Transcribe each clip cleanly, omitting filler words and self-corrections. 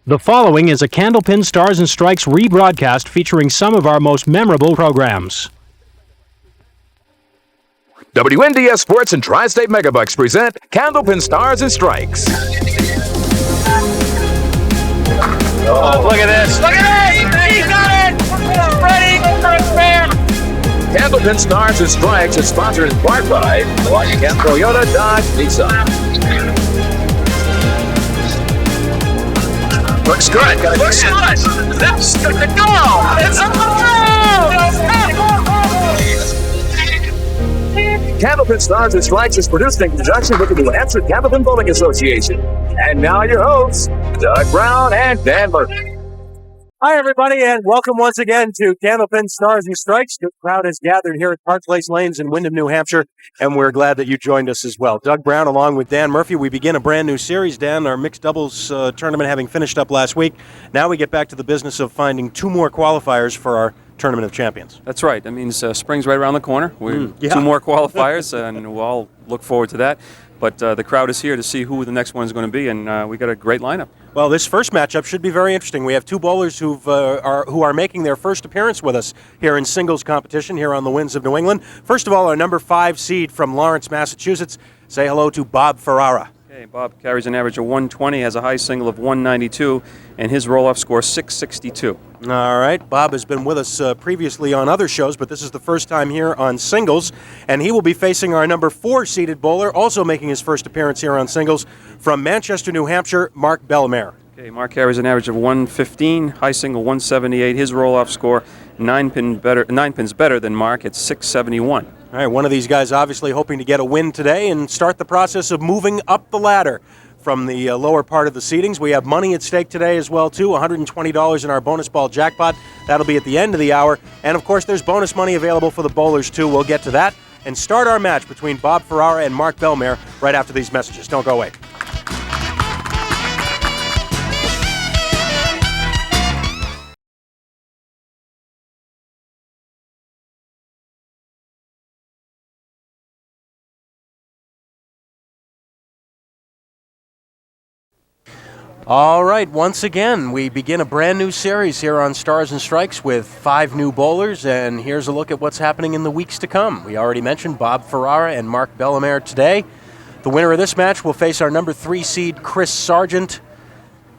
The following is a Candlepin Stars and Strikes rebroadcast featuring some of our most memorable programs. WNDS Sports and Tri-State Megabucks present Candlepin Stars and Strikes. Oh, look at this. Look at this! He got it! Ready for a spin! Candlepin Stars and Strikes is sponsored in part by Washington Toyota Dodge Nissan. Looks good. Looks good! That's good to go! It's a Candlepin Stars and Strikes is produced in conjunction with the New Hampshire Candlepin Bowling Association. And now your hosts, Doug Brown and Dan Murphy. Hi, everybody, and welcome once again to Candlepin Stars and Strikes. The crowd has gathered here at Park Place Lanes in Windham, New Hampshire, and we're glad that you joined us as well. Doug Brown along with Dan Murphy. We begin a brand new series, Dan, our mixed doubles tournament having finished up last week. Now we get back to the business of finding two more qualifiers for our Tournament of Champions. That's right. That means spring's right around the corner. Two more qualifiers, and we'll all look forward to that. But the crowd is here to see who the next one is going to be, and we got a great lineup. Well, this first matchup should be very interesting. We have two bowlers who are making their first appearance with us here in singles competition here on the Winds of New England. First of all, our number 5 seed from Lawrence, Massachusetts. Say hello to Bob Ferrara. Okay, Bob carries an average of 120, has a high single of 192, and his roll-off score 662. All right. Bob has been with us previously on other shows, but this is the first time here on singles, and he will be facing our number 4 seeded bowler, also making his first appearance here on singles, from Manchester, New Hampshire, Mark Bellemare. Okay, Mark carries an average of 115, high single 178. His roll-off score 9 pins better than Mark at 671. All right, one of these guys obviously hoping to get a win today and start the process of moving up the ladder from the lower part of the seedings. We have money at stake today as well, too, $120 in our bonus ball jackpot. That'll be at the end of the hour. And, of course, there's bonus money available for the bowlers, too. We'll get to that and start our match between Bob Ferrara and Mark Bellemare right after these messages. Don't go away. All right, once again, we begin a brand new series here on Stars and Strikes with 5 new bowlers, and here's a look at what's happening in the weeks to come. We already mentioned Bob Ferrara and Mark Bellemare today. The winner of this match will face our number 3 seed, Chris Sargent.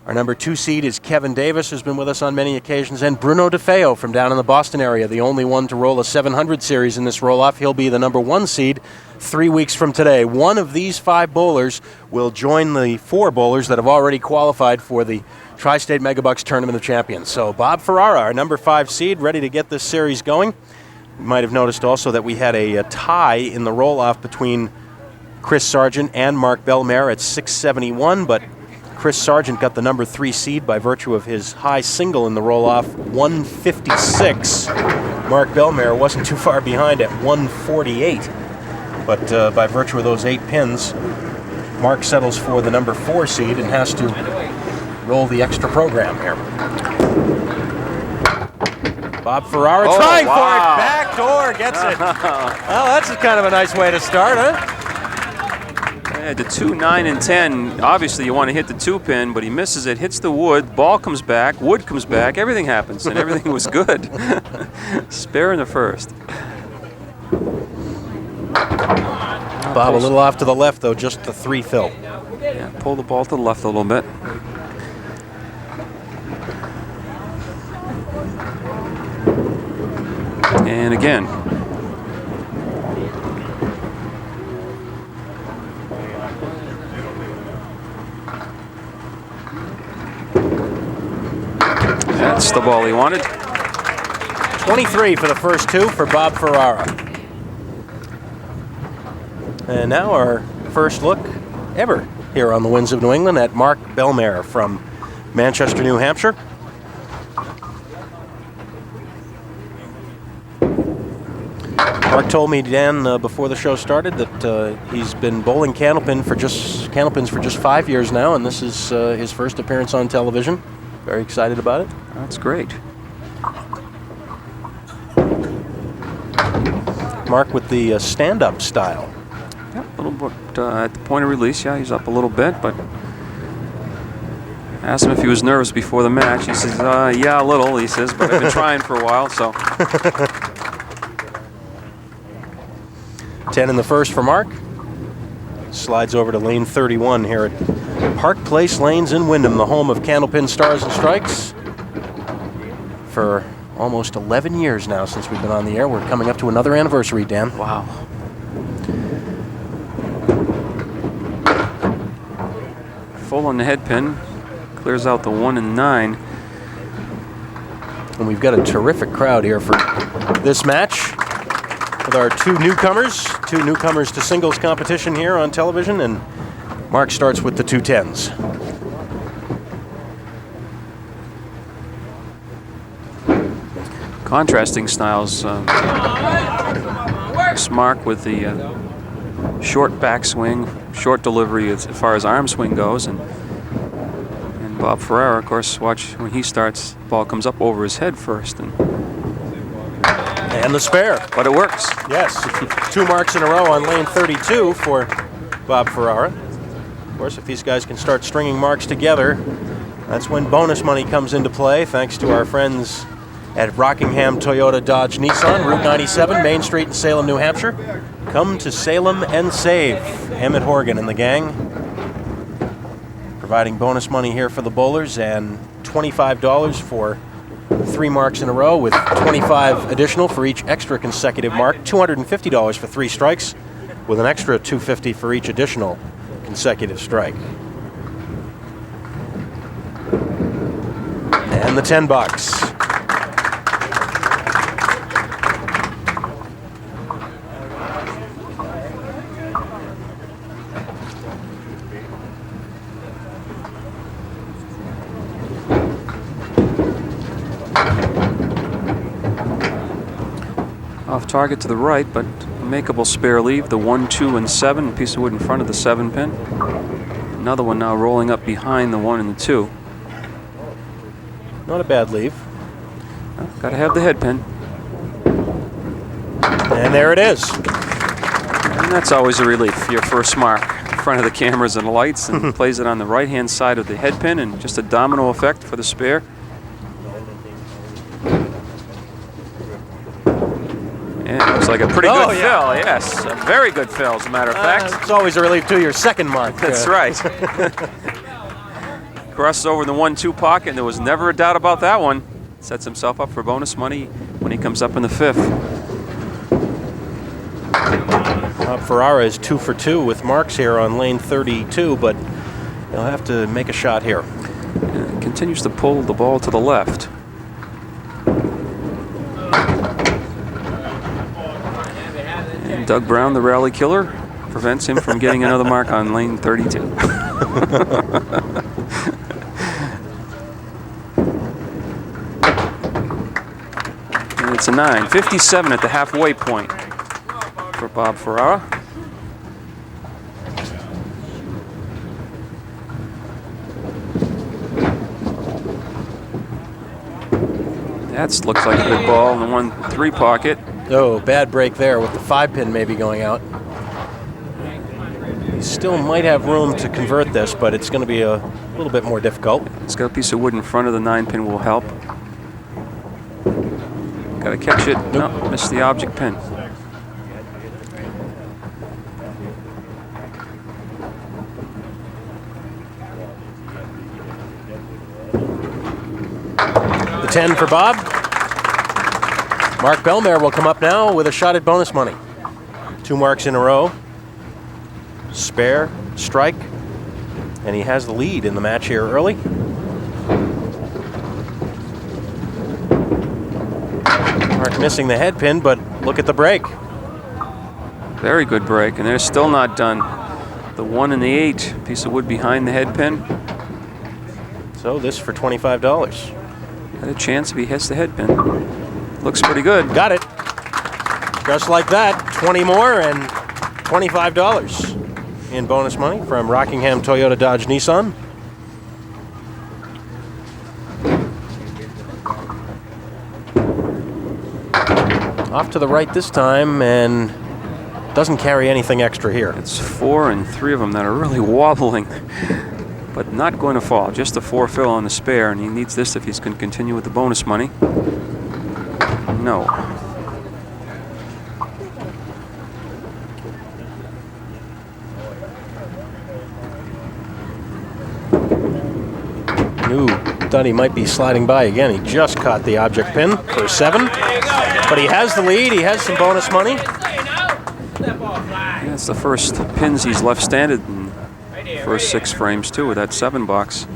Our number 2 seed is Kevin Davis, who's been with us on many occasions, and Bruno DeFeo from down in the Boston area, the only one to roll a 700 series in this roll-off. He'll be the number 1 seed 3 weeks from today. One of these 5 bowlers will join the 4 bowlers that have already qualified for the Tri-State Megabucks Tournament of Champions. So Bob Ferrara, our number 5 seed, ready to get this series going. You might have noticed also that we had a tie in the roll-off between Chris Sargent and Mark Bellemare at 671, but Chris Sargent got the number 3 seed by virtue of his high single in the roll-off, 156. Mark Bellemare wasn't too far behind at 148. But by virtue of those 8 pins, Mark settles for the number 4 seed and has to roll the extra program here. Bob Ferrara trying for it. Backdoor gets it. Well, that's kind of a nice way to start, huh? Yeah, the 2, 9, and 10, obviously you want to hit the 2 pin, but he misses it, hits the wood, ball comes back, wood comes back, everything happens, and everything was good. Spare in the first. Bob a little off to the left, though, just the 3 fill. Yeah, pull the ball to the left a little bit. And again. That's the ball he wanted. 23 for the first 2 for Bob Ferrara. And now our first look ever here on the Winds of New England at Mark Bellemare from Manchester, New Hampshire. Mark told me, Dan, before the show started that he's been bowling Candlepins for just 5 years now, and this is his first appearance on television. Very excited about it. That's great. Mark with the stand-up style. Yeah, a little bit at the point of release. Yeah, he's up a little bit, but Asked him if he was nervous before the match. He says, yeah, a little, he says, but I've been trying for a while, so. 10 in the first for Mark. Slides over to lane 31 here at Park Place Lanes in Windham, the home of Candlepin Stars and Strikes. For almost 11 years now since we've been on the air. We're coming up to another anniversary, Dan. Wow. Full on the head pin. Clears out the 1 and 9. And we've got a terrific crowd here for this match with our two newcomers to singles competition here on television, and Mark starts with the 2 10s. Contrasting styles. Mark with the short backswing, short delivery as far as arm swing goes, and Bob Ferrara, of course, watch when he starts, the ball comes up over his head first. And the spare. But it works. Yes. 2 marks in a row on lane 32 for Bob Ferrara. Of course, if these guys can start stringing marks together, that's when bonus money comes into play, thanks to our friends at Rockingham Toyota Dodge Nissan, Route 97, Main Street in Salem, New Hampshire. Come to Salem and save. Emmett Horgan and the gang providing bonus money here for the bowlers, and $25 for 3 marks in a row, with $25 additional for each extra consecutive mark, $250 for 3 strikes, with an extra $250 for each additional consecutive strike. And the $10. Off target to the right, but a makeable spare leave. The 1, 2, and 7. A piece of wood in front of the 7 pin. Another one now rolling up behind the 1 and the 2. Not a bad leave. Got to have the head pin. And there it is. And that's always a relief. Your first mark in front of the cameras and the lights, and plays it on the right-hand side of the head pin, and just a domino effect for the spare. Yeah, looks like a pretty good fill, yes. A very good fill, as a matter of fact. It's always a relief to your second mark. That's right. Crosses over in the 1-2 pocket, and there was never a doubt about that one. Sets himself up for bonus money when he comes up in the 5th. Bob Ferrara is 2 for 2 with marks here on lane 32, but he'll have to make a shot here. And continues to pull the ball to the left. And Doug Brown, the rally killer, prevents him from getting another mark on lane 32. And it's a 9. 57 at the halfway point for Bob Ferrara. That looks like a good ball in the 1-3 pocket. Oh, bad break there with the 5 pin maybe going out. He still might have room to convert this, but it's going to be a little bit more difficult. It's got a piece of wood in front of the 9 pin will help. Got to catch it. Nope. No, missed the object pin. The 10 for Bob. Mark Bellemare will come up now with a shot at bonus money. 2 marks in a row. Spare, strike, and he has the lead in the match here early. Mark missing the head pin, but look at the break. Very good break, and they're still not done. The 1 and the 8, piece of wood behind the head pin. So this for $25. Got a chance if he hits the head pin. Looks pretty good. Got it. Just like that, 20 more and $25 in bonus money from Rockingham Toyota Dodge Nissan. Off to the right this time, and doesn't carry anything extra here. It's 4 and 3 of them that are really wobbling. but not going to fall. Just a 4 fill on the spare, and he needs this if he's going to continue with the bonus money. No. Ooh, thought he might be sliding by again. He just caught the object pin for 7, but he has the lead. He has some bonus money. Yeah, it's the first pins he's left standed in the first 6 frames too with that 7 box.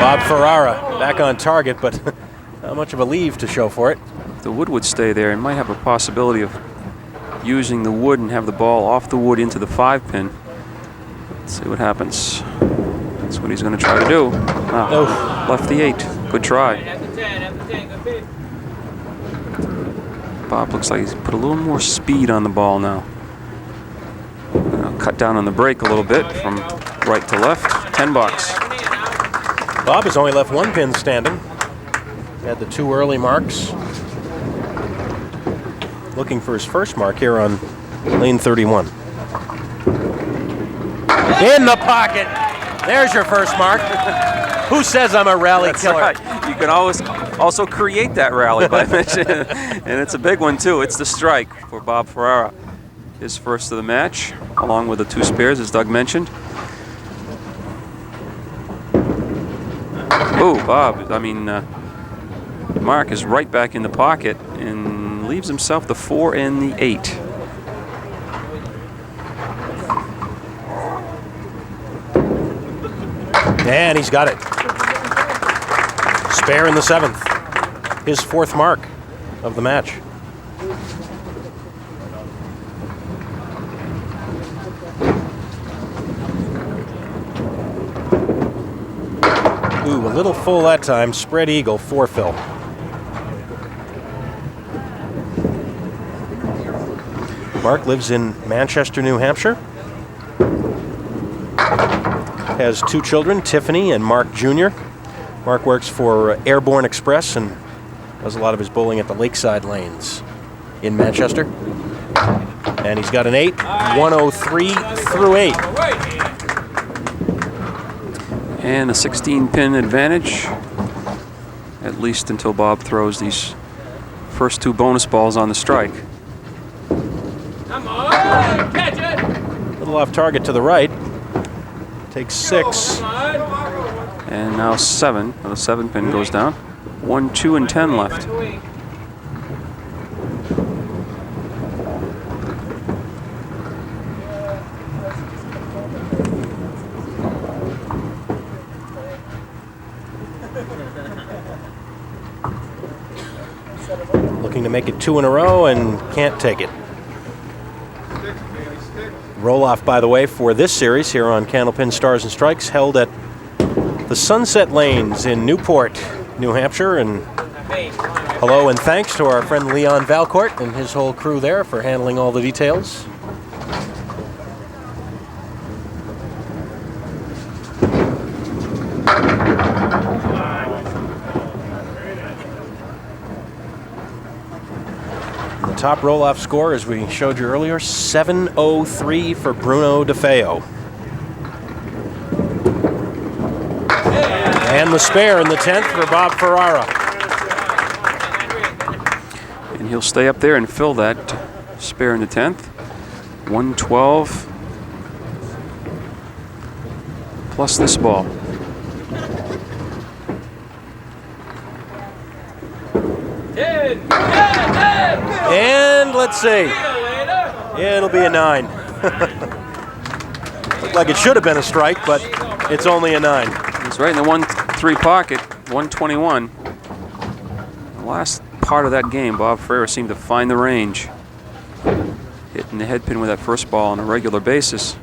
Bob Ferrara back on target, but not much of a leave to show for it. If the wood would stay there, he might have a possibility of using the wood and have the ball off the wood into the 5 pin. Let's see what happens. That's what he's going to try to do. Ah, left the 8. Good try. Bob looks like he's put a little more speed on the ball now. Cut down on the brake a little bit from right to left. 10 bucks. Bob has only left 1 pin standing. Had the 2 early marks. Looking for his first mark here on lane 31. In the pocket. There's your first mark. Who says I'm a rally killer? Right. You can always also create that rally by mentioning, and it's a big one too. It's the strike for Bob Ferrara. His first of the match, along with the 2 spares, as Doug mentioned. Oh, Mark is right back in the pocket and leaves himself the 4 and the 8. And he's got it. Spare in the 7th. His 4th mark of the match. Ooh, a little full that time. Spread eagle, 4 fill. Mark lives in Manchester, New Hampshire. Has 2 children, Tiffany and Mark Jr. Mark works for Airborne Express and does a lot of his bowling at the Lakeside Lanes in Manchester. And he's got an 8, 103 through 8. And a 16-pin advantage, at least until Bob throws these first 2 bonus balls on the strike. Come on, catch it! A little off target to the right. Takes 6. And now 7. The 7 pin goes down. 1, 2, and 10 left. Looking to make it 2 in a row and can't take it. Roll-off, by the way, for this series here on Candlepin Stars and Strikes, held at the Sunset Lanes in Newport, New Hampshire. And hello and thanks to our friend Leon Valcourt and his whole crew there for handling all the details. Top roll-off score, as we showed you earlier, 703 for Bruno DeFeo. And the spare in the 10th for Bob Ferrara. And he'll stay up there and fill that spare in the 10th. 112 plus this ball. And let's see. It'll be a 9. Looked like it should have been a strike, but it's only a 9. It's right in the 1-3 pocket, 121. The last part of that game, Bob Ferrara seemed to find the range, hitting the head pin with that first ball on a regular basis.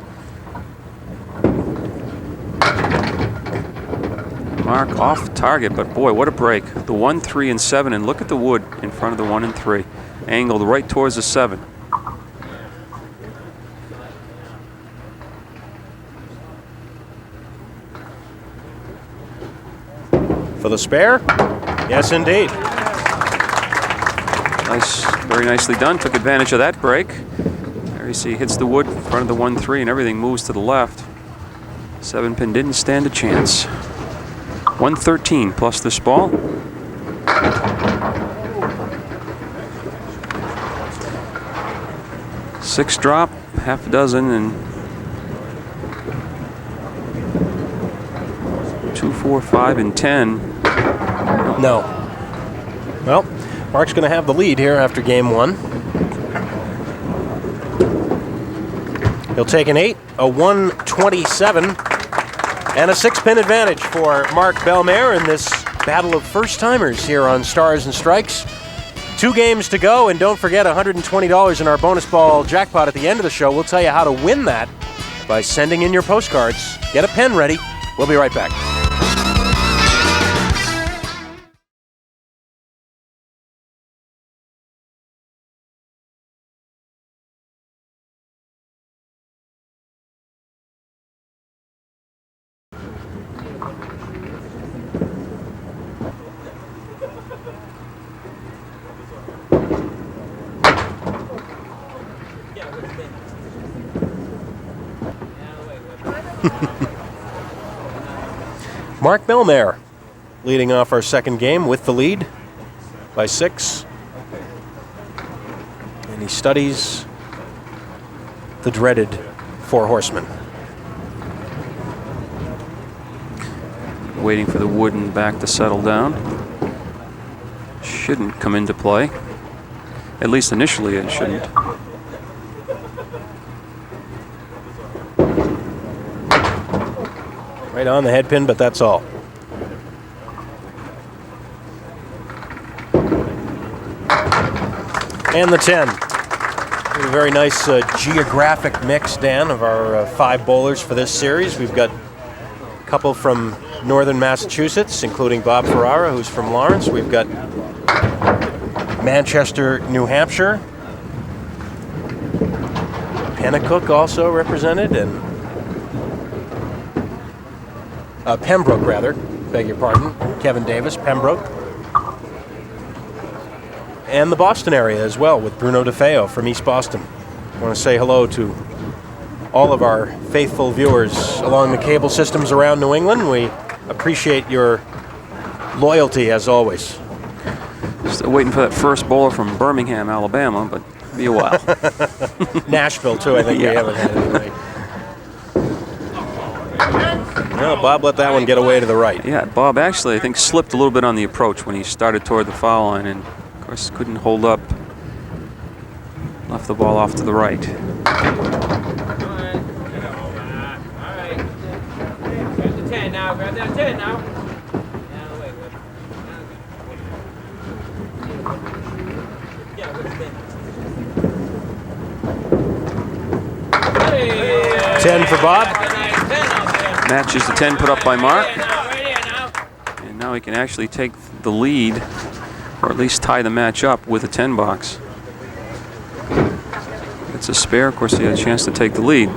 Mark off target, but boy, what a break. The 1, 3, and 7, and look at the wood in front of the 1 and 3. Angled right towards the 7. For the spare? Yes, indeed. Nice, very nicely done. Took advantage of that break. There you see, hits the wood front of the 1-3, and everything moves to the left. 7-pin didn't stand a chance. 113 plus this ball. Six drop, half a dozen, and 2, 4, 5, and 10. No. Well, Mark's going to have the lead here after game 1. He'll take an 8, a 127, and a 6-pin advantage for Mark Bellemare in this battle of first-timers here on Stars and Strikes. 2 games to go, and don't forget $120 in our bonus ball jackpot at the end of the show. We'll tell you how to win that by sending in your postcards. Get a pen ready. We'll be right back. Mark Bellemare leading off our second game with the lead by 6. And he studies the dreaded 4 horsemen. Waiting for the wood and back to settle down. Shouldn't come into play. At least initially it shouldn't. Right on the head pin, but that's all. And the 10. A very nice geographic mix, Dan, of our 5 bowlers for this series. We've got a couple from northern Massachusetts, including Bob Ferrara, who's from Lawrence. We've got Manchester, New Hampshire. Pennacook also represented, and Pembroke, rather. Beg your pardon. Kevin Davis, Pembroke. And the Boston area as well, with Bruno DeFeo from East Boston. I want to say hello to all of our faithful viewers along the cable systems around New England. We appreciate your loyalty, as always. Still waiting for that first bowler from Birmingham, Alabama, but it'll be a while. Nashville, too, I think we haven't had anyway. No, Bob let that one get away to the right. Yeah, Bob actually, I think, slipped a little bit on the approach when he started toward the foul line, and of course couldn't hold up. Left the ball off to the right. All right. Grab the 10 now. Grab that 10 now. Yeah, what's the 10 for Bob. Matches the 10 put up by Mark. And now he can actually take the lead, or at least tie the match up with a 10 box. It's a spare. Of course, he had a chance to take the lead.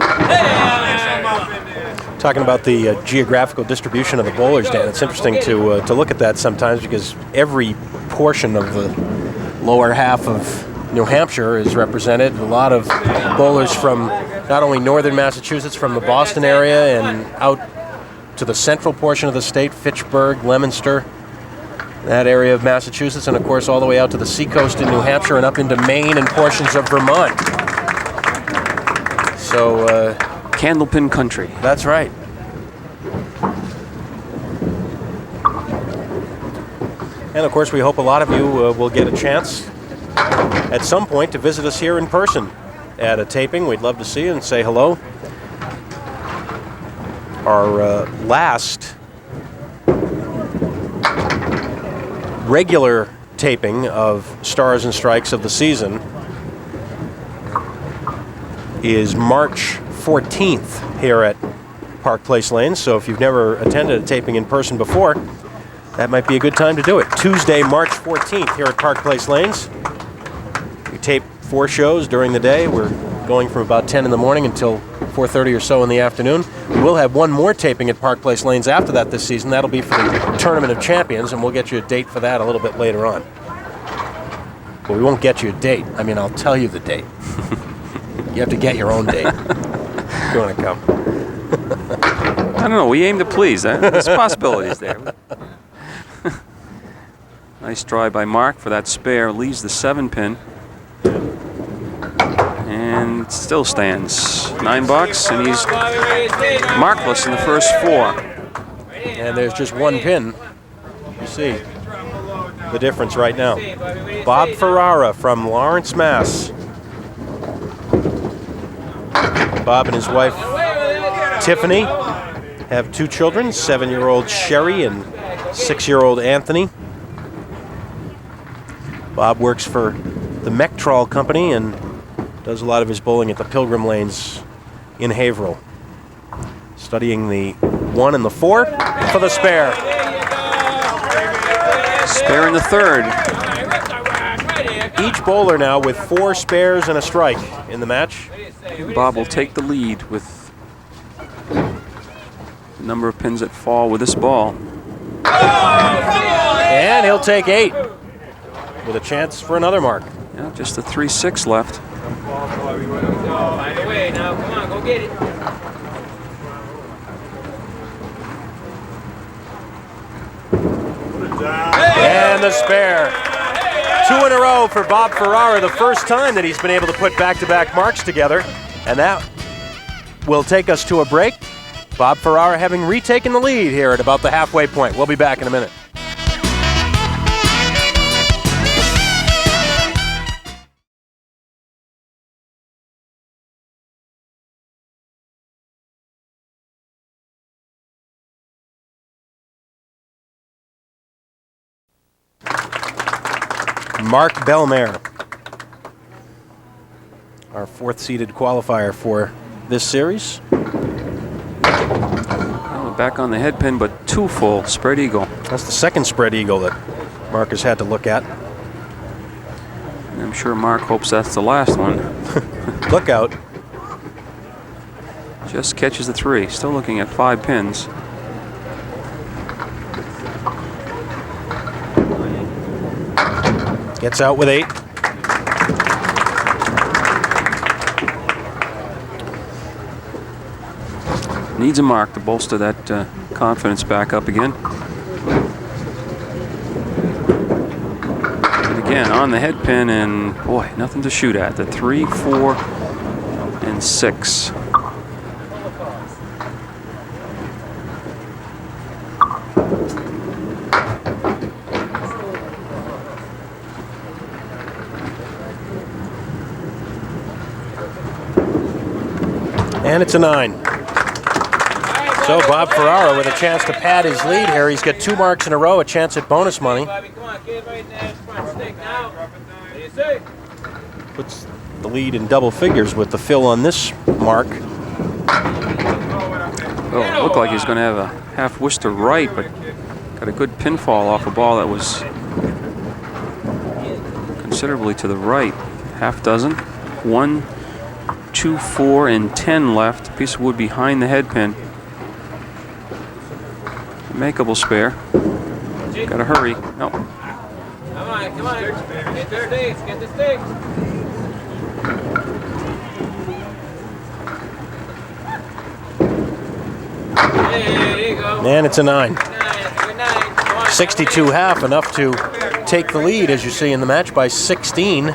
Talking about the geographical distribution of the bowlers, Dan, it's interesting to look at that sometimes, because every portion of the lower half of New Hampshire is represented. A lot of bowlers from not only northern Massachusetts, from the Boston area and out to the central portion of the state, Fitchburg, Leominster, that area of Massachusetts, and of course all the way out to the seacoast in New Hampshire and up into Maine and portions of Vermont. So, Candlepin country. That's right. And of course we hope a lot of you will get a chance at some point to visit us here in person at a taping. We'd love to see you and say hello. Our last regular taping of Stars and Strikes of the season is March 14th here at Park Place Lanes. So if you've never attended a taping in person before, that might be a good time to do it. Tuesday, March 14th here at Park Place Lanes. We tape 4 shows during the day. We're going from about 10 in the morning until 4:30 or so in the afternoon. We will have one more taping at Park Place Lanes after that this season. That'll be for the Tournament of Champions, and we'll get you a date for that a little bit later on. But we won't get you a date. I mean, I'll tell you the date. You have to get your own date. going to come? I don't know. We aim to please. There's possibilities there. Nice try by Mark for that spare. Leaves the 7-pin. And still stands. $9, and he's markless in the first 4. And there's just 1 pin. You see the difference right now. Bob Ferrara from Lawrence, Mass. Bob and his wife Tiffany have 2 children, 7-year-old Sherry and 6-year-old Anthony. Bob works for the Mectrol Company and does a lot of his bowling at the Pilgrim Lanes in Haverhill. Studying the 1 and the 4 for the spare. Spare in the 3rd. Each bowler now with 4 spares and a strike in the match. Bob will take the lead with the number of pins that fall with this ball. And he'll take 8 with a chance for another mark. Yeah, just the 3-6 left. Find a way now. Come on, go get it. And the spare. 2 in a row for Bob Ferrara, the first time that he's been able to put back-to-back marks together. And that will take us to a break. Bob Ferrara having retaken the lead here at about the halfway point. We'll be back in a minute. Mark Bellemare, our 4th-seeded qualifier for this series. Oh, back on the head pin, but 2 full. Spread eagle. That's the 2nd spread eagle that Mark has had to look at. And I'm sure Mark hopes that's the last one. Look out. Just catches the 3. Still looking at 5 pins. Gets out with 8. Needs a mark to bolster that confidence back up again. And again, on the head pin, and boy, nothing to shoot at. The 3, 4, and 6. And it's a 9. So Bob Ferrara with a chance to pad his lead here. He's got 2 marks in a row, a chance at bonus money. Puts the lead in double figures with the fill on this mark. Oh, it looked like he's going to have a half wish to right, but got a good pinfall off a ball that was considerably to the right. Half dozen. 1, 2, 4, and 10 left. Piece of wood behind the head pin. Makeable spare. Gotta hurry. No. Come on, come on. Get their sticks, get the sticks. There you go. And it's a 9. 9. 62 half, enough to take the lead, as you see in the match, by 16.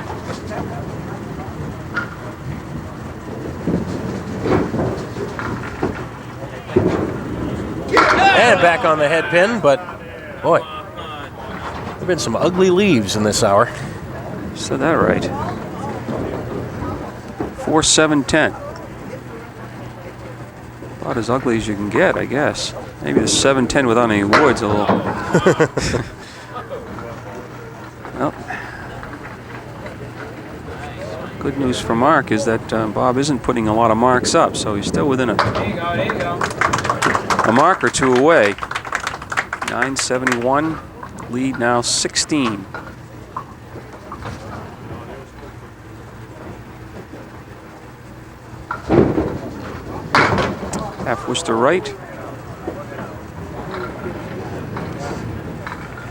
And back on the head pin, but boy, there have been some ugly leaves in this hour. Said that right. 4, 7, 10. About as ugly as you can get, I guess. Maybe the 7, 10 without any woods a little. Well, good news for Mark is that Bob isn't putting a lot of marks up, so he's still within a mark or 2 away. 971, lead now 16. Half wish to right.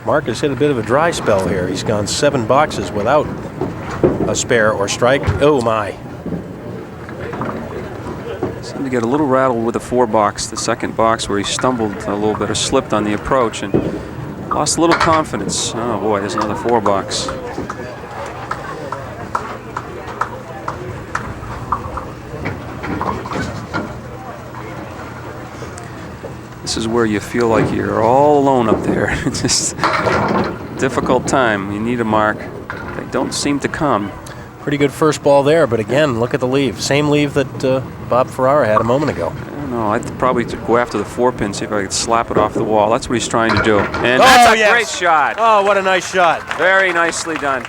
Mark has hit a bit of a dry spell here. He's gone 7 boxes without a spare or strike. Oh my. Seems Starting to get a little rattled with the 4 box, the second box where he stumbled a little bit or slipped on the approach and lost a little confidence. Oh boy, there's another 4 box. This is where you feel like you're all alone up there. It's just a difficult time. You need a mark. They don't seem to come. Pretty good first ball there, but again, look at the leave. Same leave that Bob Ferrara had a moment ago. I don't know. I'd probably go after the 4-pin, see if I could slap it off the wall. That's what he's trying to do. And that's a great shot. Oh, what a nice shot. Very nicely done.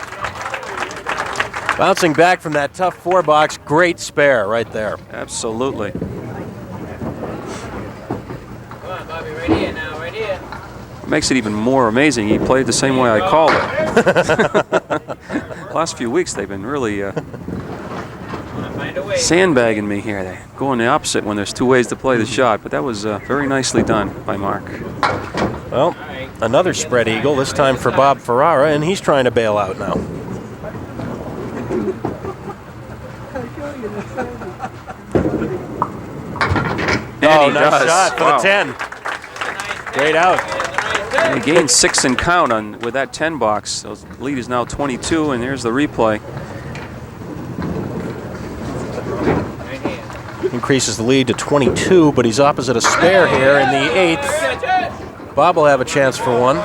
Bouncing back from that tough 4 box, great spare right there. Absolutely. Right here now, right here. It makes it even more amazing. He played the same way I called it. Last few weeks they've been really sandbagging me here. They're going the opposite when there's 2 ways to play the shot, but that was very nicely done by Mark. Well, another spread eagle, this time for Bob Ferrara, and he's trying to bail out now. And he nice does. shot for Wow. the 10. Great out. And he gained 6 and count with that 10 box. So the lead is now 22, and here's the replay. Increases the lead to 22, but he's opposite a spare here in the 8th. Bob will have a chance for one.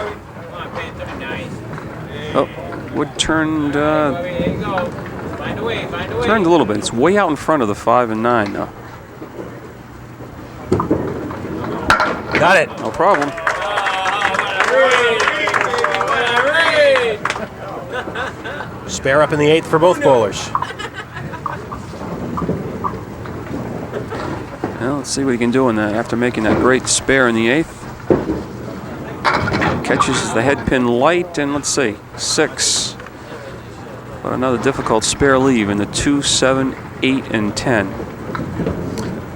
Oh, Wood turned There you go. Find a way, find a way. turned a little bit. It's way out in front of the 5 and 9 now. Got it. No problem. Spare up in the 8th for both bowlers. Well, let's see what he can do in that after making that great spare in the 8th. Catches the head pin light, and let's see, 6. But another difficult spare leave in the 2, 7, 8, and 10.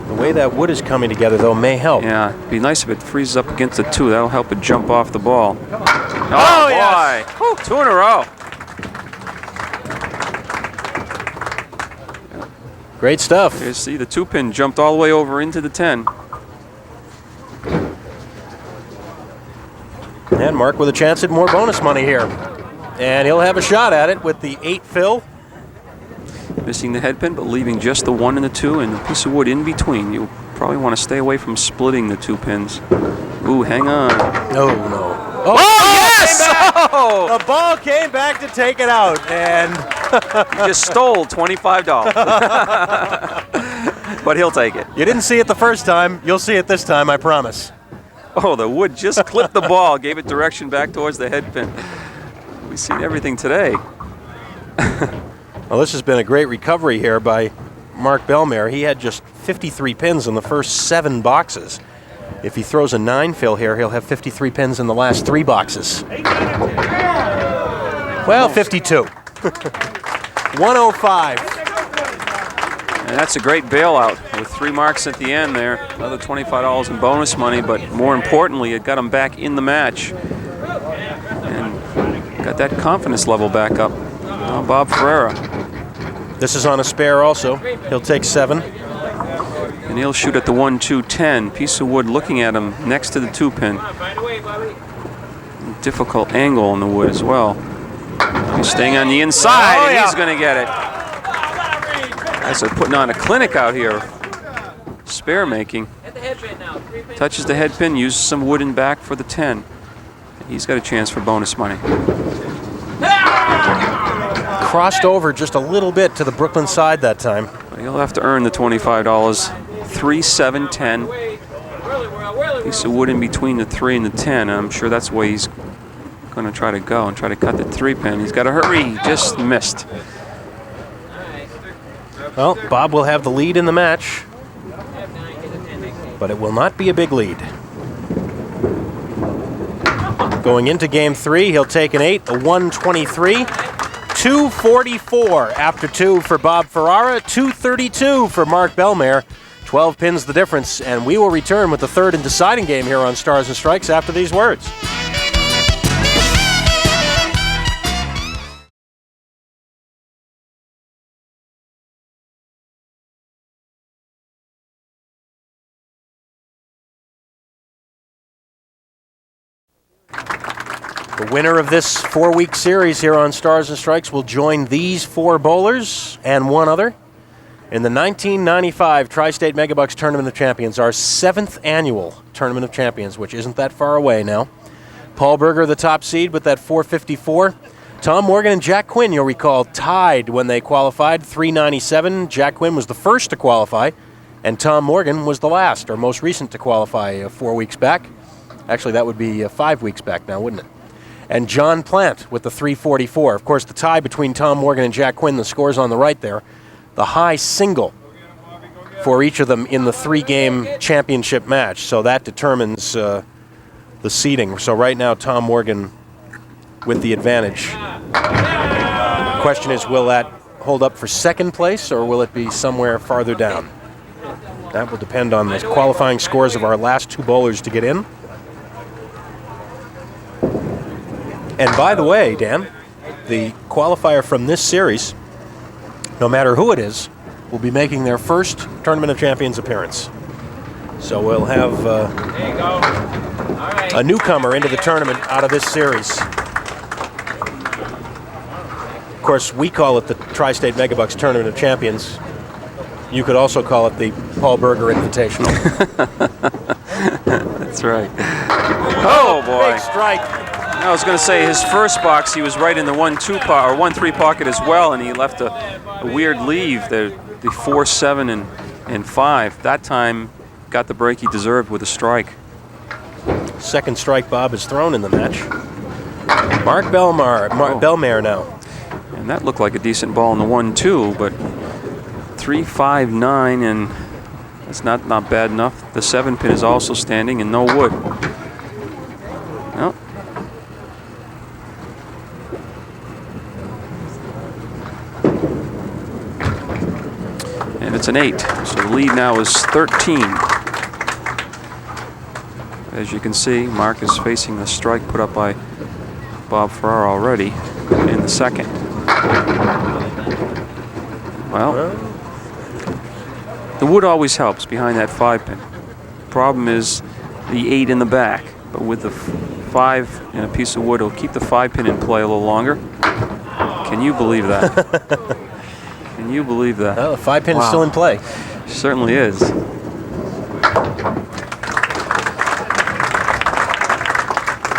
The way that wood is coming together, though, may help. Yeah, it'd be nice if it freezes up against the 2. That'll help it jump off the ball. Oh, boy! yes. Whew, 2 in a row. Great stuff. You see, the 2-pin jumped all the way over into the 10. And Mark with a chance at more bonus money here. And he'll have a shot at it with the 8 fill. Missing the head pin, but leaving just the 1 and the 2 and a piece of wood in between. You probably want to stay away from splitting the 2 pins. Ooh, hang on. Oh, no. Oh, yes! The ball came back to take it out, and You just stole $25. But he'll take it. you didn't see it the first time. You'll see it this time, I promise. Oh, the wood just clipped the ball, gave it direction back towards the head pin. We've seen everything today. Well, this has been a great recovery here by Mark Bellemare. He had just 53 pins in the first 7 boxes. If he throws a 9 fill here, he'll have 53 pins in the last 3 boxes. Well, 52. 105. And that's a great bailout with 3 marks at the end there. Another $25 in bonus money, but more importantly, it got him back in the match. And got that confidence level back up. Now Bob Ferrara. This is on a spare also. He'll take 7. And he'll shoot at the 1, 2, 10. Piece of wood looking at him next to the 2-pin. Find a way, Bobby. Difficult angle in the wood as well. He's staying on the inside, Oh, and yeah. he's going to get it. Guys are putting on a clinic out here. Spare making. Hit the headband now. 3 pins. Touches the head pin, uses some wood in back for the 10. He's got a chance for bonus money. Crossed over just a little bit to the Brooklyn side that time. But he'll have to earn the $25. 3, 7, 10. Piece of wood in between the 3 and the 10. I'm sure that's where he's going to try to go and try to cut the 3-pin. He's got to hurry. Just missed. Well, Bob will have the lead in the match, but it will not be a big lead. Going into game 3, he'll take an 8, a 123, 244 after 2 for Bob Ferrara, 232 for Mark Bellemare. 12 pins the difference, and we will return with the third and deciding game here on Stars and Strikes after these words. The winner of this 4-week series here on Stars and Strikes will join these 4 bowlers and one other in the 1995 Tri-State Megabucks Tournament of Champions, our 7th annual Tournament of Champions, which isn't that far away now. Paul Berger, the top seed, with that 454. Tom Morgan and Jack Quinn, you'll recall, tied when they qualified, 397. Jack Quinn was the first to qualify, and Tom Morgan was the last, or most recent to qualify 4 weeks back. Actually, that would be 5 weeks back now, wouldn't it? And John Plant with the 344. Of course, the tie between Tom Morgan and Jack Quinn, the score's on the right there. The high single for each of them in the 3-game championship match. So that determines the seeding. So right now, Tom Morgan with the advantage. The question is, will that hold up for second place, or will it be somewhere farther down? That will depend on the qualifying scores of our last 2 bowlers to get in. And by the way, Dan, the qualifier from this series, no matter who it is, will be making their first Tournament of Champions appearance. So we'll have There you go. All right. a newcomer into the tournament out of this series. Of course, we call it the Tri-State Megabucks Tournament of Champions. You could also call it the Paul Berger Invitational. That's right. Oh, boy. Big strike. I was going to say, his first box, he was right in the 1-2 or 1-3 pocket as well, and he left a weird leave, the 4, 7, and 5. That time, got the break he deserved with a strike. Second strike Bob has thrown in the match. Mark Bellemare now. And that looked like a decent ball in the 1-2, but 3, 5, 9, and that's not bad enough. The 7-pin is also standing, and no wood. Well, and it's an 8, so the lead now is 13. As you can see, Mark is facing the strike put up by Bob Ferrara already in the second. Well, the wood always helps behind that 5-pin. Problem is the 8 in the back, but with the 5 and a piece of wood, it'll keep the 5-pin in play a little longer. Can you believe that? Can you believe that? Well, the 5-pin is still in play. Certainly is.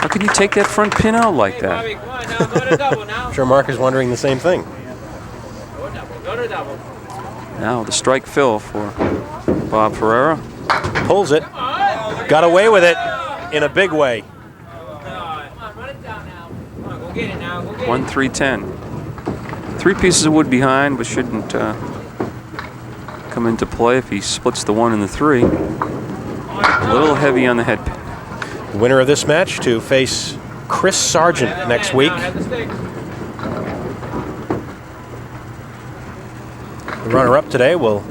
How can you take that front pin out like that? Bobby, come on now. Go to double now. I'm sure Mark is wondering the same thing. Go to double. Go to double. Now the strike fill for Bob Ferrara. Pulls it. Got away with it in a big way. Come on, run it down now. Come on, go get it now. Go get 1, it. 3, 10. 3 pieces of wood behind, but shouldn't come into play if he splits the 1 and the 3. A little heavy on the head pin. The winner of this match to face Chris Sargent next week. Now, have the stick. The runner-up today will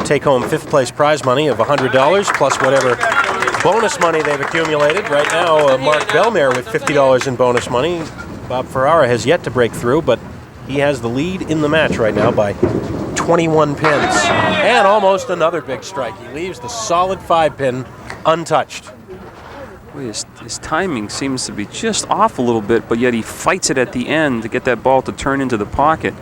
take home 5th place prize money of $100 plus whatever bonus money they've accumulated. Right now, Mark Bellemare with $50 in bonus money. Bob Ferrara has yet to break through, but he has the lead in the match right now by 21 pins. And almost another big strike. He leaves the solid 5-pin untouched. Boy, his timing seems to be just off a little bit, but yet he fights it at the end to get that ball to turn into the pocket.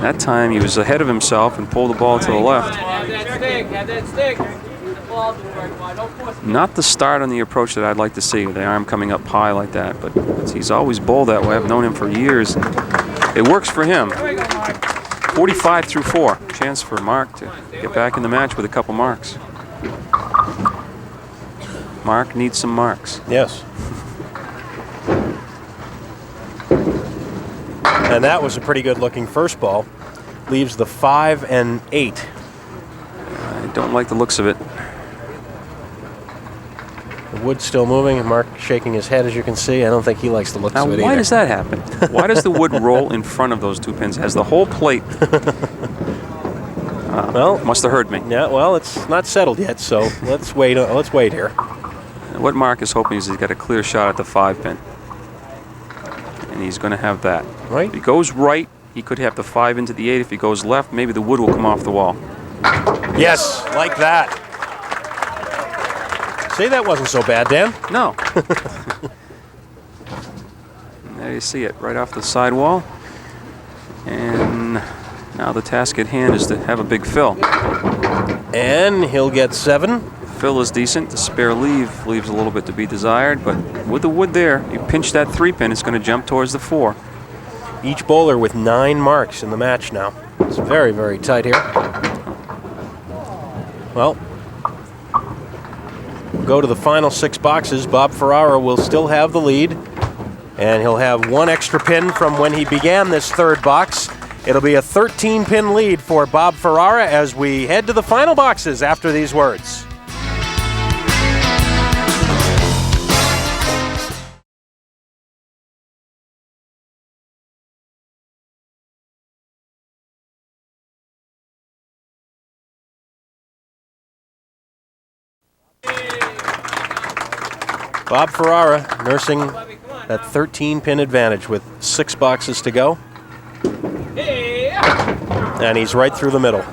That time he was ahead of himself and pulled the ball to the left. Have that stick. Have that stick. The ball to work. Come on, don't force it. Not the start on the approach that I'd like to see, the arm coming up high like that, but he's always bowled that way. I've known him for years. It works for him. 45 through 4. Chance for Mark to get back in the match with a couple marks. Mark needs some marks. Yes. And that was a pretty good looking first ball. Leaves the 5 and 8. I don't like the looks of it. The wood's still moving, and Mark shaking his head, as you can see. I don't think he likes the looks Now, of it why either. does that happen? Why does the wood roll in front of those 2 pins? Has the whole plate? Well, Must have heard me. yeah. Well, it's not settled yet, so let's wait. Let's wait here. What Mark is hoping is he's got a clear shot at the 5-pin. And he's going to have that. Right. If he goes right, he could have the 5 into the 8. If he goes left, maybe the wood will come off the wall. Yes, like that. See, that wasn't so bad, Dan. No. There you see it, right off the sidewall. And now the task at hand is to have a big fill. And he'll get 7. Fill is decent. The spare leave leaves a little bit to be desired, but with the wood there, you pinch that 3-pin, it's going to jump towards the 4. Each bowler with 9 marks in the match now. It's very, very tight here. Well, go to the final 6 boxes. Bob Ferrara will still have the lead, and he'll have 1 extra pin from when he began this 3rd box. It'll be a 13-pin lead for Bob Ferrara as we head to the final boxes after these words. Bob Ferrara nursing that 13-pin advantage with 6 boxes to go. And he's right through the middle. Keep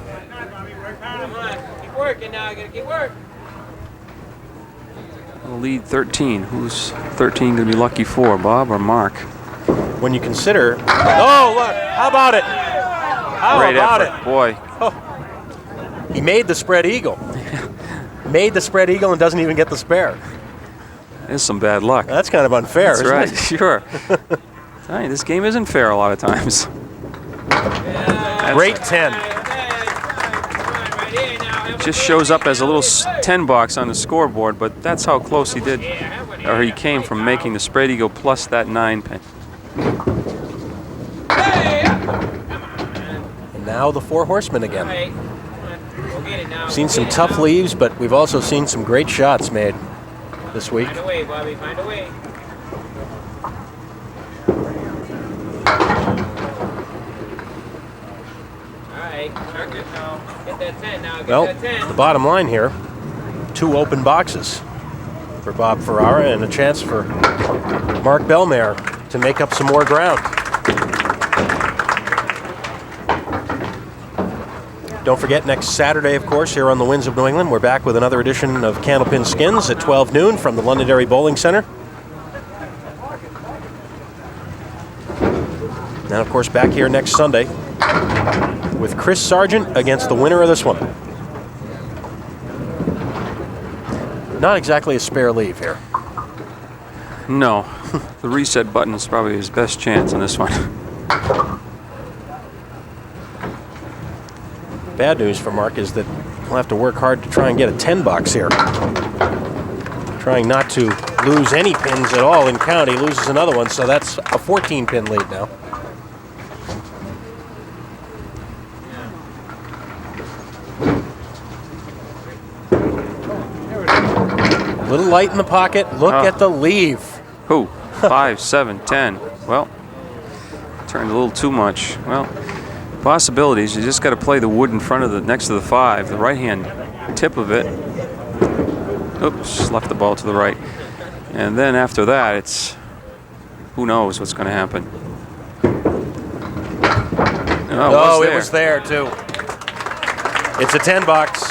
working now. You gotta keep working. Lead 13. Who's 13 going to be lucky for, Bob or Mark? When you consider... Oh, look! How about it? How Great about effort. it? Boy. Oh. He made the spread eagle. Made the spread eagle and doesn't even get the spare. There's some bad luck. That's kind of unfair, That's isn't right. it? Sure. Tell you, this game isn't fair a lot of times. Great 10. It just shows up as a little 10 box on the scoreboard, but that's how close he did, or he came from making the spread eagle plus that 9-pin. And now the 4 horsemen again. We've Seen some tough leaves, but we've also seen some great shots made this week. Find a way, Bobby. Find a way. Get that 10 now. Get Well, that 10. the bottom line here, 2 open boxes for Bob Ferrara and a chance for Mark Bellemare to make up some more ground. Don't forget, next Saturday, of course, here on the Winds of New England, we're back with another edition of Candlepin Skins at 12 noon from the Londonderry Bowling Center. And, of course, back here next Sunday with Chris Sargent against the winner of this one. Not exactly a spare leave here. No. The reset button is probably his best chance on this one. Bad news for Mark is that he'll have to work hard to try and get a 10 box here. Trying not to lose any pins at all in count. He loses another one, so that's a 14-pin lead now. A little light in the pocket. Look at the leave. Who? 5, 7, 10. Well, turned a little too much. Well, possibilities. You just got to play the wood in front of the next to the 5, the right-hand tip of it. Oops, left the ball to the right. And then after that, it's who knows what's going to happen. Oh, it was there too. It's a 10 box.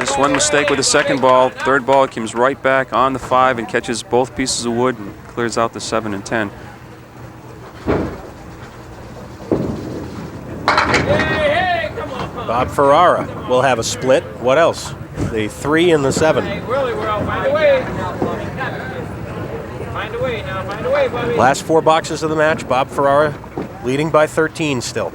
Just one mistake with the second ball. Third ball comes right back on the 5 and catches both pieces of wood and clears out the 7 and 10. Bob Ferrara will have a split. What else? The 3 and the 7. Really, we're out. Find a way. Find a way now. Find a way, Bobby. Last 4 boxes of the match. Bob Ferrara leading by 13 still.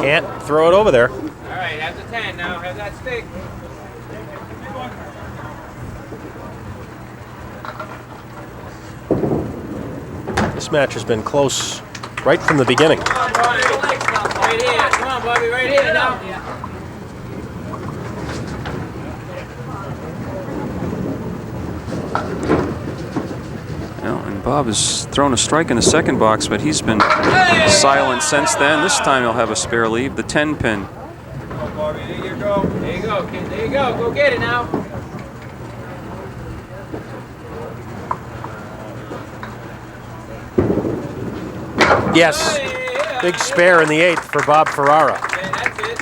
Can't throw it over there. All right, have the 10 now. Have that stick. This match has been close right from the beginning. Come on, Bobby. Right here. Come on, Bobby. Right here now. Well, and Bob has thrown a strike in the second box, but he's been silent since then. This time he'll have a spare leave, the 10 pin. Come on, Bobby. There you go. There you go, kid. There you go. Go get it now. Yes, big spare in the 8th for Bob Ferrara. Okay, that's it.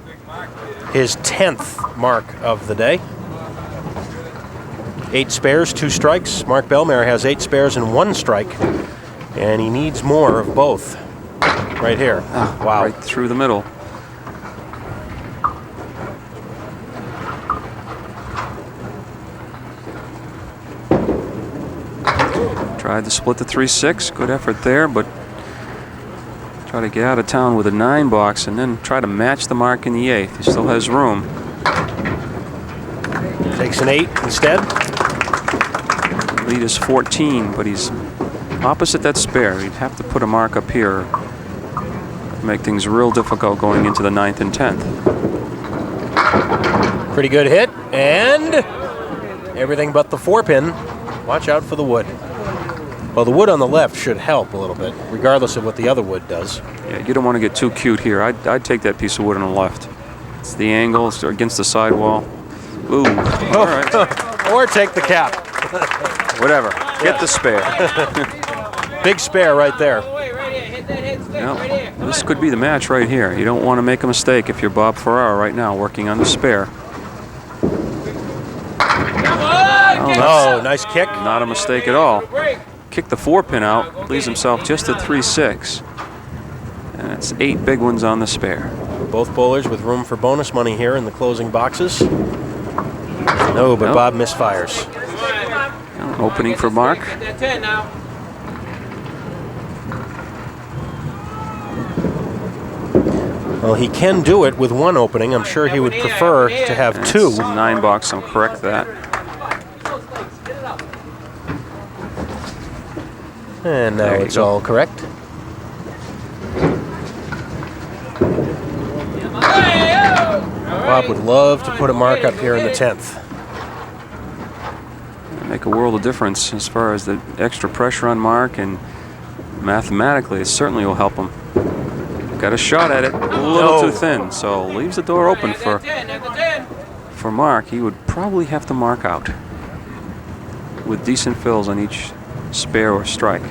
Big mark there. his 10th mark of the day. 8 spares, 2 strikes. Mark Bellemare has 8 spares and 1 strike, and he needs more of both. Right here. Wow. Right through the middle. Tried to split the 3-6. Good effort there, but try to get out of town with a 9 box and then try to match the mark in the 8th. He still has room. Takes an 8 instead. Lead is 14, but he's opposite that spare. He'd have to put a mark up here. Make things real difficult going into the 9th and 10th. Pretty good hit, and everything but the 4-pin. Watch out for the wood. Well, the wood on the left should help a little bit, regardless of what the other wood does. Yeah, you don't want to get too cute here. I'd take that piece of wood on the left. It's the angle, it's against the sidewall. Ooh, all right. Or take the cap. Whatever, get the spare. Big spare right there. Now, this could be the match right here. You don't want to make a mistake if you're Bob Ferrara right now working on the spare. Oh, nice kick. Not a mistake at all. Kick the 4-pin out, leaves himself just at 3-6. And it's 8 big ones on the spare. Both bowlers with room for bonus money here in the closing boxes. No, but Bob misfires. Opening for Mark. Well, he can do it with 1 opening. I'm sure he would prefer to have 2. 9 box, I'll correct that. And now it's all correct. Bob would love to put a mark up here in the 10th. Make a world of difference as far as the extra pressure on Mark, and mathematically it certainly will help him. Got a shot at it, a little too thin, so leaves the door open for Mark. He would probably have to mark out with decent fills on each spare or strike,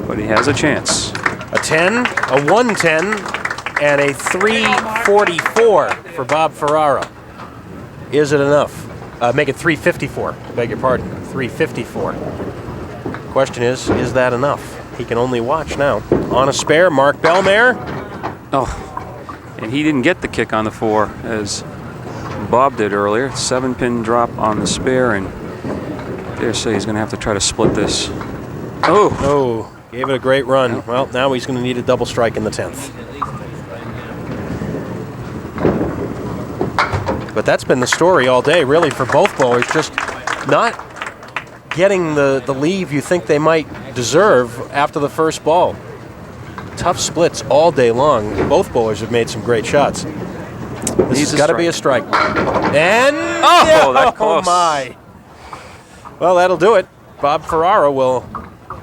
but he has a chance. A 10, a 110, and a 344 for Bob Ferrara. Is it enough? Make it 354, beg your pardon, 354. Question is that enough? He can only watch now. On a spare, Mark Bellemare. Oh, and he didn't get the kick on the 4 as Bob did earlier. 7-pin drop on the spare, and dare say he's going to have to try to split this. Oh, gave it a great run. Yep. Well, now he's going to need a double strike in the 10th. But that's been the story all day, really, for both bowlers. Just not getting the leave you think they might deserve after the first ball. Tough splits all day long. Both bowlers have made some great shots. This has got to be a strike. And that close. Oh my! Well, that'll do it. Bob Ferrara will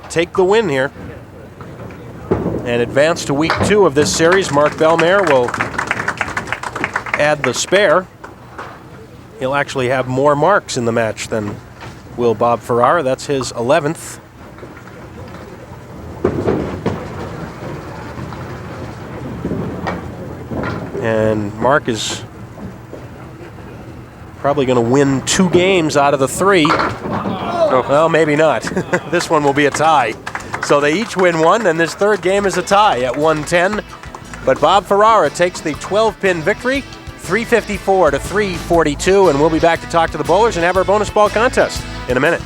take the win here and advance to week 2 of this series. Mark Bellemare will add the spare. He'll actually have more marks in the match than will Bob Ferrara. That's his 11th. And Mark is probably going to win 2 games out of the 3. Oh. Well, maybe not. This one will be a tie. So they each win 1, and this 3rd game is a tie at 110. But Bob Ferrara takes the 12-pin victory, 354 to 342, and we'll be back to talk to the bowlers and have our bonus ball contest in a minute.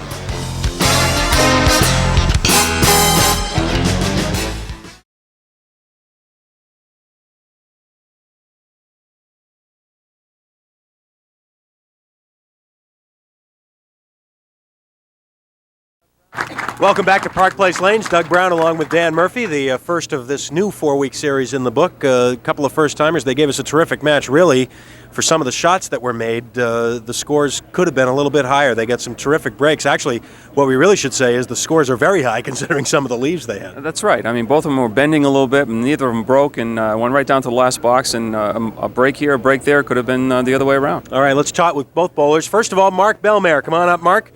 Welcome back to Park Place Lanes. Doug Brown along with Dan Murphy, the first of this new 4-week series in the book. A couple of first-timers. They gave us a terrific match, really. For some of the shots that were made, the scores could have been a little bit higher. They got some terrific breaks. Actually, what we really should say is the scores are very high considering some of the leaves they had. That's right. I mean, both of them were bending a little bit, and neither of them broke, and went right down to the last box, and a break here, a break there could have been the other way around. All right, let's talk with both bowlers. First of all, Mark Bellemare. Come on up, Mark.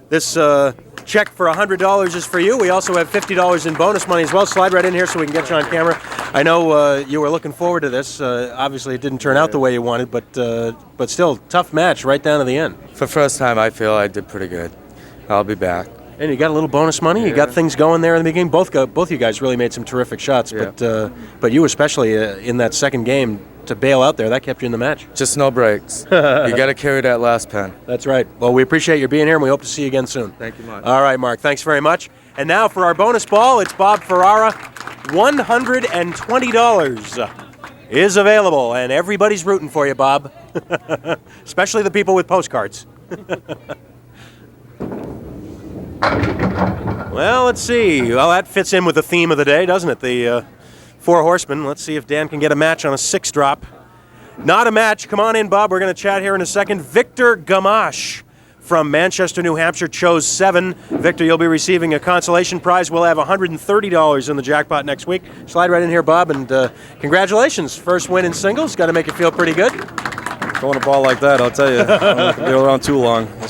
This check for $100 is for you. We also have $50 in bonus money as well. Slide right in here so we can get you on camera. I know you were looking forward to this. Obviously, it didn't turn out the way you wanted, but still, tough match right down to the end. For the first time, I feel I did pretty good. I'll be back. And you got a little bonus money. Yeah. You got things going there in the beginning. Both you guys really made some terrific shots, Yeah. but you especially in that second game to bail out there, that kept you in the match. Just no breaks. You got to carry that last pen. That's right. Well, we appreciate you being here, and we hope to see you again soon. Thank you much. All right, Mark. Thanks very much. And now for our bonus ball, it's Bob Ferrara. $120 is available, and everybody's rooting for you, Bob. Especially the people with postcards. Well, let's see. Well, that fits in with the theme of the day, doesn't it? The Four Horsemen. Let's see if Dan can get a match on a 6-drop. Not a match. Come on in, Bob. We're going to chat here in a second. Victor Gamache from Manchester, New Hampshire, chose 7. Victor, you'll be receiving a consolation prize. We'll have $130 in the jackpot next week. Slide right in here, Bob, and congratulations. First win in singles. Got to make it feel pretty good. Throwing a ball like that, I'll tell you. I don't have to be around too long. I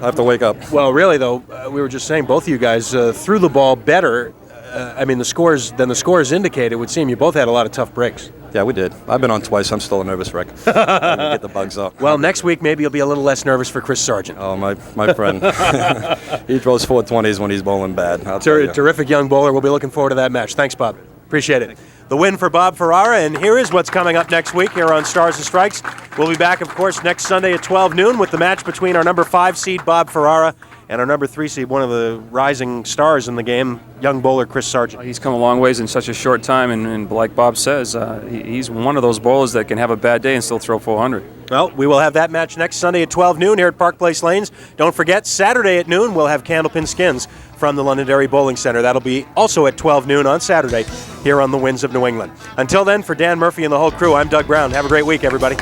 have to wake up. Well, really, though, we were just saying both of you guys threw the ball better. The scores indicate, it would seem you both had a lot of tough breaks. Yeah, we did. I've been on twice. I'm still a nervous wreck. Get the bugs up. Well, next week maybe you'll be a little less nervous for Chris Sargent. Oh, my friend. He throws 420s when he's bowling bad. I'll tell you. Terrific young bowler. We'll be looking forward to that match. Thanks, Bob. Appreciate it. The win for Bob Ferrara, and here is what's coming up next week here on Stars and Strikes. We'll be back, of course, next Sunday at 12 noon with the match between our number 5 seed, Bob Ferrara, and our number 3 seed, one of the rising stars in the game, young bowler Chris Sargent. He's come a long ways in such a short time, and like Bob says, he's one of those bowlers that can have a bad day and still throw 400. Well, we will have that match next Sunday at 12 noon here at Park Place Lanes. Don't forget, Saturday at noon, we'll have Candlepin skins from the Londonderry Bowling Center. That'll be also at 12 noon on Saturday here on the Winds of New England. Until then, for Dan Murphy and the whole crew, I'm Doug Brown. Have a great week, everybody.